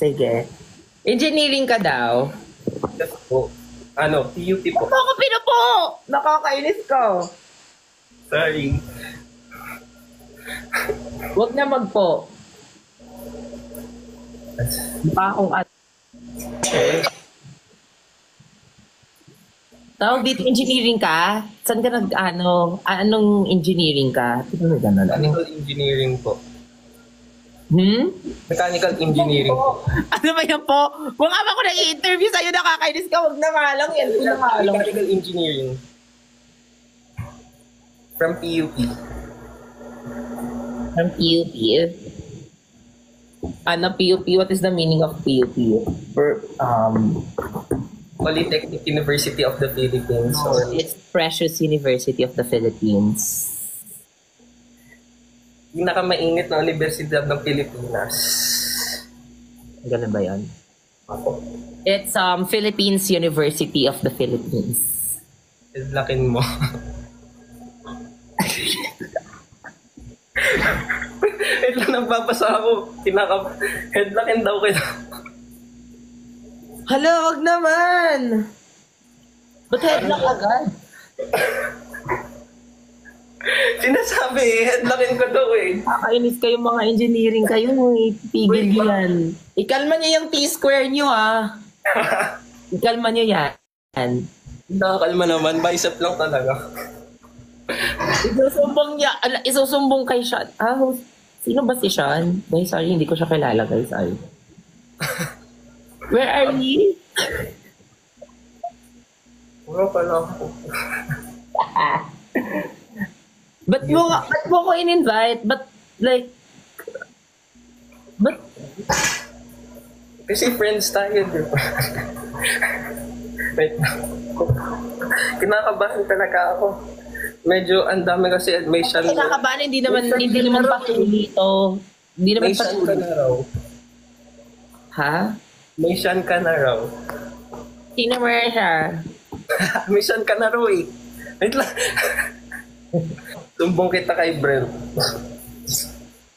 Sige. Engineering ka daw? Yes po. Ano, PUP po. Ako pinupo! Nakakainis ko. Sorry. Huwag na magpo. Mukha akong Tawag dito, engineering ka? Saan ka anong engineering ka? Mechanical engineering po. Mechanical engineering po. Ano ba yan po? Kung nga ba ako nag-i-interview sa'yo, nakakainis ka, huwag na nga lang yan. Mechanical engineering. From PUP. From PUP? PUP? What is the meaning of PUP? Polytechnic University of the Philippines. It's Precious University of the Philippines. Pinakamainit na universidad ng Pilipinas. Ganun ba yan? It's Philippines University of the Philippines. Headlockin mo. Headlock nagbabasa ako. Headlockin daw kayo. Hala, wag naman! Ba't headlock agad? Sinasabi headlockin ko daw Kakainis kayo mga engineering kayo, ipigil yan. Ikalma niyo yung T-square niyo Ikalma niyo yan. Nakakalma naman, bicep lang talaga. Isusumbong kay Sean. Sino ba si Sean? Guys, sorry, hindi ko siya kilala, guys. Sorry. Where are you? Wala pala ako. Ba't mo ko in-invite? Ba't Kasi friends tayo, di ba? Wait lang. Kinakabahan talaga ako. Medyo ang dami kasi may Sean. Kinakabahan, hindi naman patuli to. Hindi naman may Sean ka na raw. Ha? May Sean ka na raw. Sino mo siya? May Sean ka na raw Wait lang. Tumbong kita kay Brent.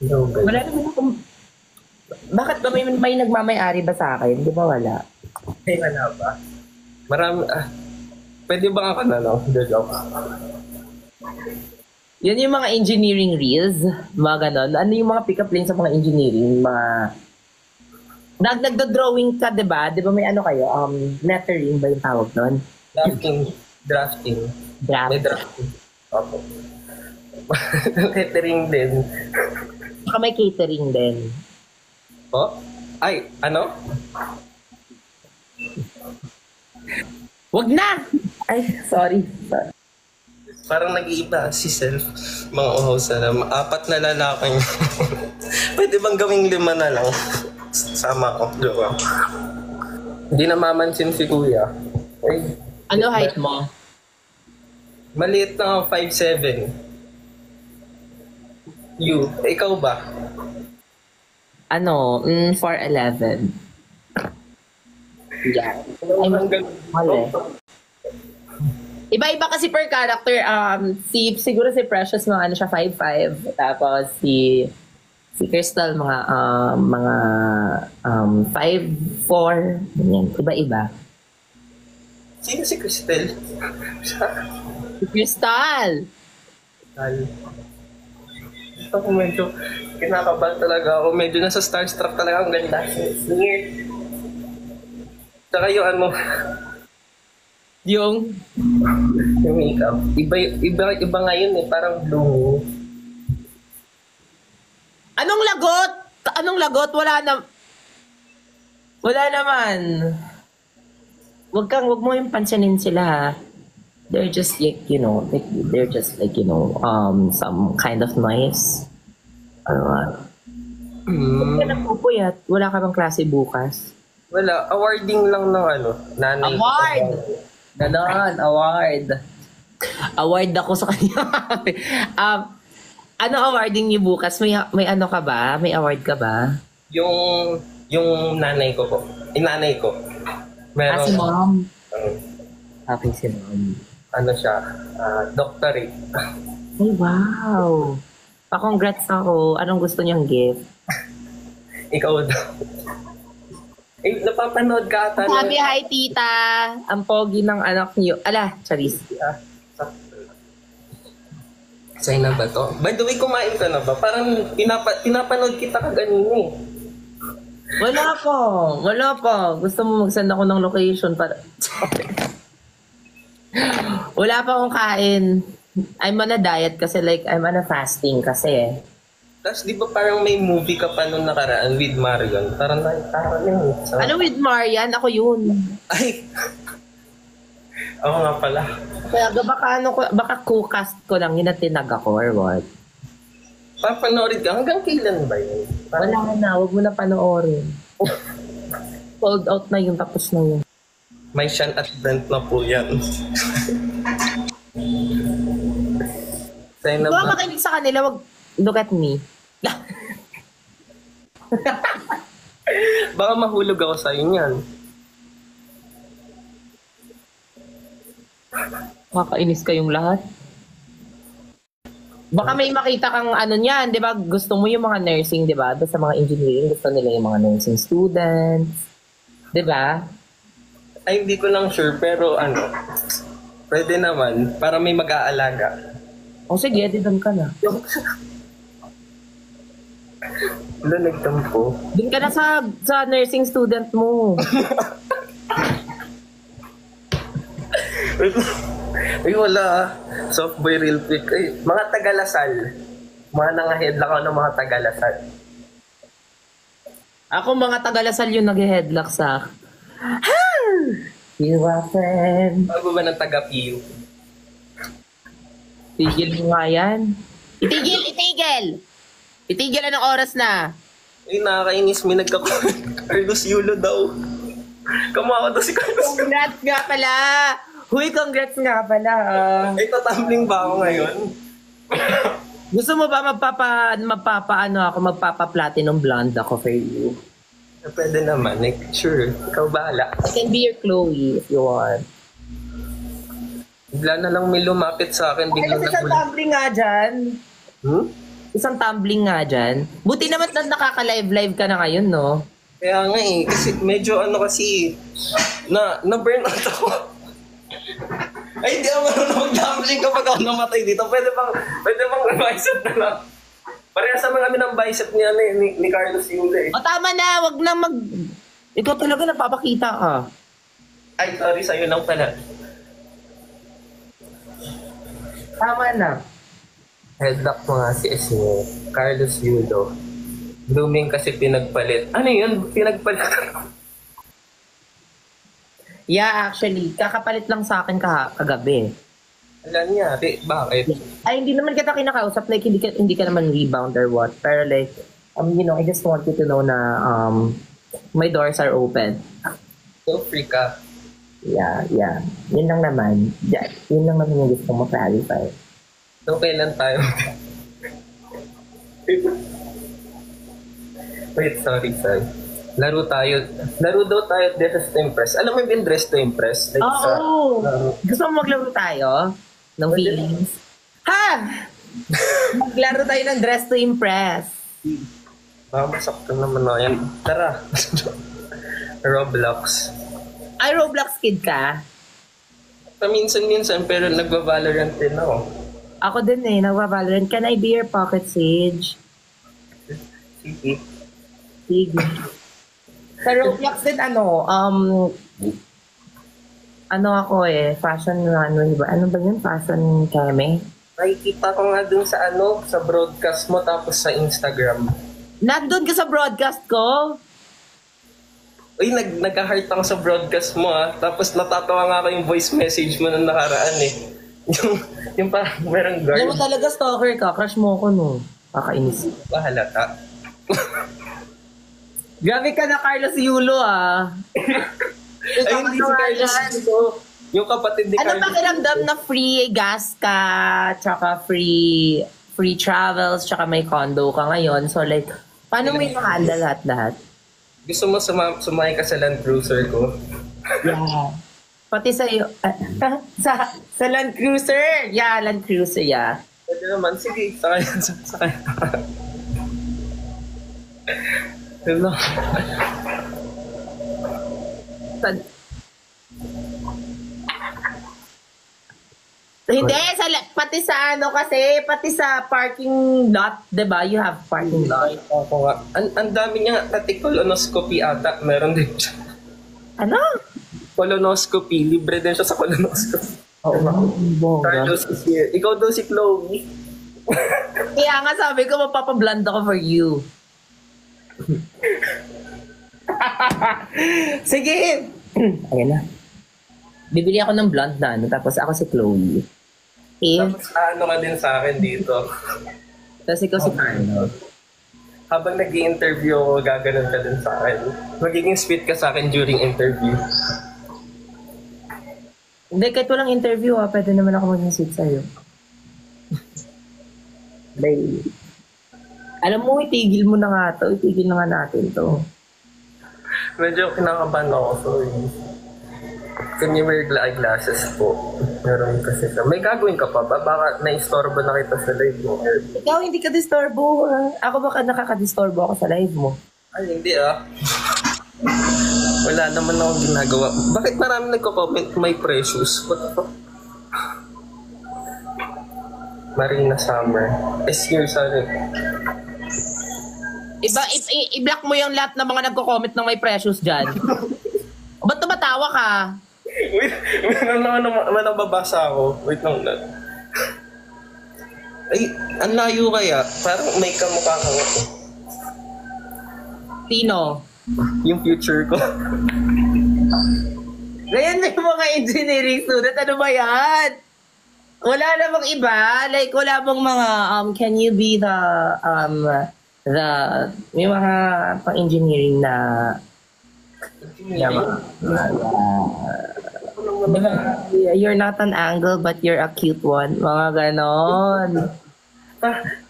No, wala naman akong... Bakit ba may nagmamay-ari ba sa akin? Di ba wala? Ay, wala ba? Marami... pwede ba ako na lang? Joke. Yan yung mga engineering reels. Mga ganon. Ano yung mga pick-up lines sa mga engineering? Mga... Nagda-drawing ka, di ba? Di ba may ano kayo? Lettering ba yung tawag nun? Drafting. May drafting. Opo. Lettering din. Saka may catering din. Oh? Ay, ano? Wag na! Ay, sorry. Parang nag-iiba si Self. Mga uhaws na lang. 4 na lalaki. Pwede bang gawing 5 na lang? Sama ko. Joke. Hindi na mamansin si Kuya. Ay, ano height mo? maliit na ako, 5'7". You, ikaw ba? 4'11". Yeah. Mali. Iba-iba kasi per character. Siguro si Precious mga siya 5'5". Tapos si Crystal mga 5'4". Ganyan. Iba-iba. Sino si Cristel? Si Crystal! Ito ko medyo kinakabahan talaga ako. Medyo nasa starstruck talaga. Ang ganda. Weird. Tsaka yung Yung makeup. Iba ngayon parang blue. Anong lagot? Wala naman. Wag mo yung pansinin sila, ha? They're just some kind of noise. Huwag ka nagpupuyat. Wala ka bang klase bukas? Wala. Awarding lang ng nanay. Award! Ganon, award. Award ako sa kanya. Ano awarding niyo bukas? May ano ka ba? May award ka ba? Yung nanay ko po. Nanay ko. Meron, si mom. Okay, si mom. Ano siya? Doctorate. Ay, wow. Pa-congrats ako. Anong gusto niyang gift? Ikaw daw. Eh, napapanood ka ata. Sabi, hi tita. Ang pogi ng anak niyo. Ala, charis. Sa'yo na ba to? By the way, kumain ka na ba? Parang pinapanood kita kaganina eh. Wala pa. Gusto mo mag-send ako ng location para... Wala pa akong kain. I'm on a diet kasi like, I'm on a fasting kasi. Tapos di ba parang may movie ka pa nung nakaraan with Marion? Parang nakita yun. So, Ano with Marian? Ako yun. ay! Ako nga pala. Kaya baka co-cast ko lang yun at tinag ako or what? Papanoorin ka? Hanggang kailan ba yun? Parang, Wala na, wag mo na panoorin. Sold out na yun, tapos na yun. may Sean at Brent na po yan. Sa'yo na Kung ba? makinig sa kanila, wag look at me. Baka mahulog ako sa'yo niyan. Makakainis kayong lahat. Baka may makita kang ano niyan, di ba? Gusto mo yung mga nursing, di ba? Sa mga engineering, gusto nila yung mga nursing students. Di ba? Ay, hindi ko lang sure, pero ano, pwede naman, para may mag-aalaga. O sige, doon ka na. Wala, nagtampo. Doon ka na sa nursing student mo. Ay, wala ah. Soft boy real quick. Ay, mga Tagalasal. Mga nangahedla ko ng mga Tagalasal. Ako mga Tagalasal yung nag-headlock sa... You are friend. Bago ba ng taga-PU? Tigil mo nga yan. Itigil! Itigil na ng oras na. Ay, nakakainis. May Carlos Yulo daw. Kamawa daw si Carlos Yulo. Congrats nga pala. Huy, congrats nga pala. Ay, tatumbling ba ako ngayon? Gusto mo ba magpapa-platinum blonde ako for you? Pwede naman. Eh, sure. Ikaw bahala. I can be your Chloe if you want. Bigla na lang may lumapit sa akin. Biglang Isang nagulat. tumbling nga dyan. Isang tumbling nga dyan. Buti naman na nakaka-live-live ka na ngayon, no? Kaya nga eh. Kasi medyo na-burn out ako. Ay, hindi ako marunong mag-tumbling kapag ako namatay dito. Pwede bang bicep na lang? Parehas naman kami ng bicep niya ni Carlos Yulo eh. O tama na, wag na Ikaw talaga napapakita ka. Ay, sorry sa'yo lang pala. Tama na. Headlock mo nga si Carlos Yulo. Blooming kasi pinagpalit. Ano yun? Pinagpalit. Yeah, actually, kakapalit lang sa akin kagabi. Alam niya, bakit? Ay, hindi naman kita kinakausap. Like, hindi ka naman rebound or what. Pero like, I just want you to know na my doors are open. So free ka. Yeah. Yun lang naman. Yeah, yun lang naman yung gusto mo clarify. So, kailan tayo? Wait, sorry. Laro daw tayo Dress to Impress. Alam mo yung Dress to Impress? Like Gusto mo maglaro tayo? Ng feelings? Ha! Maglaro tayo ng Dress to Impress. Masaktan naman na yan. Tara. Roblox. Ay, Roblox kid ka? Paminsan-minsan, pero nagva-Valorant din ako. Ako din nagva-Valorant. Can I be your pocket sage? Sige. Sa Roblox din, fashion, ba? Ano ba yun? Fashion keme? Nakikita ko nga dun sa broadcast mo tapos sa Instagram. Nandun ka sa broadcast ko? Uy, nag-heart ako sa broadcast mo tapos natatawa nga ako yung voice message mo nung nakaraan eh. yung parang merong guard. Alam mo talaga stalker ka, crush mo ako no. Kakainis. Halata. Grabe ka na Carlos Yulo Ay, hindi si Carlos Yulo. Yung kapatid ni Ano Carlos. ba kiramdam na free gas ka, tsaka free travels, tsaka may condo ka ngayon. So like, paano mo i-handle lahat-lahat? Gusto mo sumakay ka sa Land Cruiser ko? Yeah. Pati sa'yo, sa Land Cruiser. Yeah, Land Cruiser, yeah. Pwede naman. Sige, sakay. Hello. Hindi, pati sa ano kasi, pati sa parking lot, 'di ba? You have parking lot. Ako nga. Ang dami niya, pati colonoscopy ata, meron din siya. Ano? Colonoscopy, libre din siya sa colonoscopy. Oo. Carlos is here. Ikaw daw si Chloe. Kaya nga sabi ko, mapapablend ako for you. Sige! Ayan na. Bibili ako ng blonde na ano, tapos ako si Chloe. Tapos ano ka din sa akin dito. Tapos ikaw si Carlo. Habang nag-i-interview ako, gaganon ka din sa akin. Magiging sweet ka sa akin during interview. Hindi, kahit walang interview pwede naman ako maging sweet sa'yo. Dahil, alam mo, itigil mo na nga to. Itigil na nga natin to. Medyo kinakabahan ako, sorry. Can you wear eyeglasses po? Meron kasi siya. May gagawin ka pa ba? Baka na-istorbo na kita sa live mo. Ikaw hindi ka disturbo. Ako baka nakaka-disturbo ako sa live mo. Ay, hindi Wala naman akong ginagawa. Bakit marami nagko-comment my precious? What the fuck? Marina Summer. S-year, sorry. I-block mo yung lahat ng mga nagko-comment ng may precious dyan. Ba't tumatawa ka? Wait, may nababasa ako. Wait lang. Ay, ang layo kaya. Parang may kamukha ka ako. Sino? Yung future ko. Ngayon may mga engineering student. Ano ba yan? Wala namang iba. Like, wala bang mga, can you be the, may mga pang-engineering na, you're not an angle but you're a cute one. Mga ganon.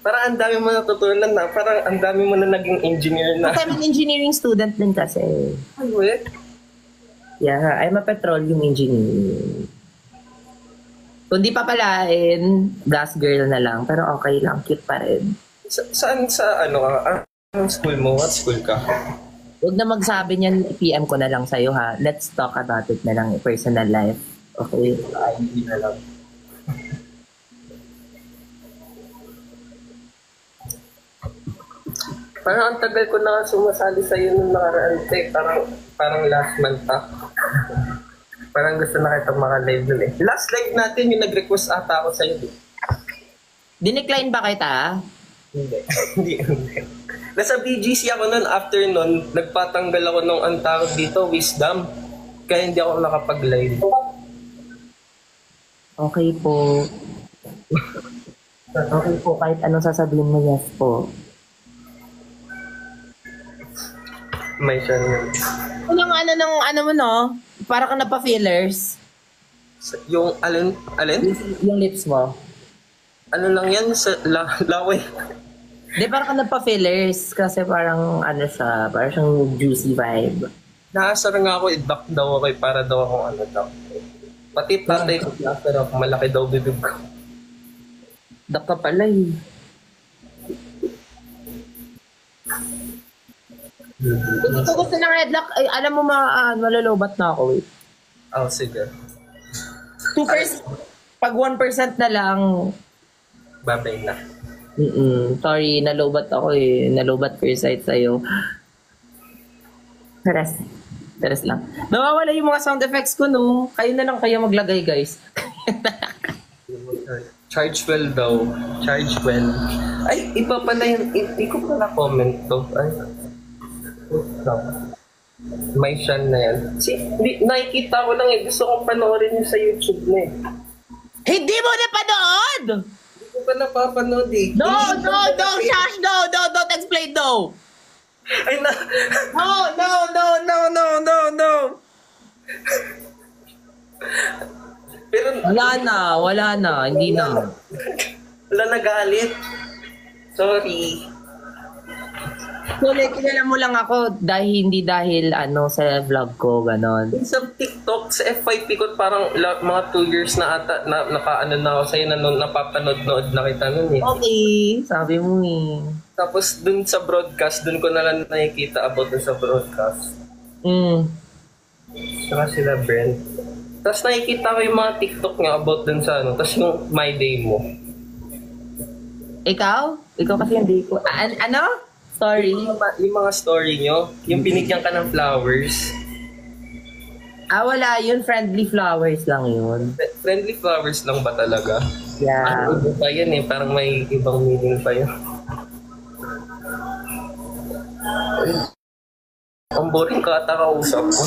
Parang ang dami mo natutunan na. Parang ang dami mo na naging engineer na. Kasi I'm an engineering student din kasi. Ay, wait. Yeah, I'm a petroleum engineer. Kung di papalain, gas girl na lang. Pero okay lang, cute pa rin. Saan sa ano ka? Anong school mo? What school ka? Huwag na magsabi niyan, PM ko na lang sa'yo ha. Let's talk about it na lang, personal life. Okay? Ay, hindi na lang. Parang ang tagal ko na sumasali sa'yo nung nakaraan. Parang last month pa. Parang gusto na kita maka-live nun eh. Last live natin yung nag-request ata ako sa'yo. Dinecline ba kita? Hindi. Hindi. Nasa BGC ako nun. After nun, nagpatanggal ako nung ang tawag dito, wisdom. Kaya hindi ako nakapag-live. Okay po. Okay po, kahit anong sasabihin mo, yes po. May siya nun. Walang ano mo no? Para ka napa-fillers. Yung alin? Yung lips mo. Ano lang yan? Sa laway. Di, parang ka nagpa-fillers kasi parang ano siya, parang siyang juicy vibe. Naasar nga ako, i-dock daw ako para daw akong ano daw. Pati tatay ko, pero malaki daw bibig ko. Dak ka pala eh. Hindi ko gusto ng headlock. Ay, alam mo malalobat na ako eh. Oh, sige. 2%, pag 1% na lang. Babay na. Sorry, nalobat ako eh. Nalobat ko yung site sa'yo. Teres lang. Nawawala yung mga sound effects ko, no? Kayo na lang kayo maglagay, guys. Charge well daw. Charge well. Ay, iba pala yun. Hindi ko pala comment to. Ay. May siyan na yan. Nakikita ko lang eh. Gusto kong panoorin yun sa YouTube na eh. Hindi mo napanood! Hindi ko pa napapanood eh. No, Shash, no, don't explain, no. Ay na. No. Pero Wala na, hindi na. Wala nagalit. Sorry. So, kilala mo lang ako hindi dahil sa vlog ko, ganon. Sa TikTok, sa FYP ko, parang mga 2 years na ata, nakaano na ako sa'yo, napapanood-nood na kita nun eh. Okay, sabi mo eh. Tapos dun sa broadcast, dun ko na lang nakikita about dun sa broadcast. Saka sila Brent. Tapos nakikita ko yung mga TikTok niya about dun sa ano. Tapos yung My Day mo. Ikaw? Ikaw kasi hindi ko... ano? Sorry. Yung mga story nyo, yung binigyan ka ng flowers. Wala yun. Friendly flowers lang yun. Friendly flowers lang ba talaga? Yeah. Ano ba yan eh? Parang may ibang meaning pa yun. Ang boring ka ata kausap ko.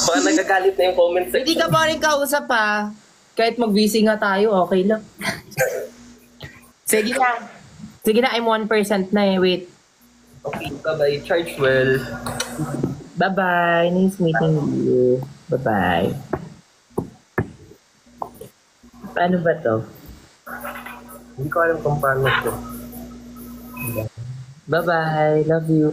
Baka nagagalit na yung comment section. Hindi ka ba rin kausap ha? Kahit mag-busy nga tayo, okay lang. Sige na. Sige na, I'm 1% na eh. Wait. Okay, bye-bye. Charge well. Bye-bye. Nice meeting you. Bye-bye. Paano ba to? Hindi ko alam kung paano to. Bye-bye. Love you.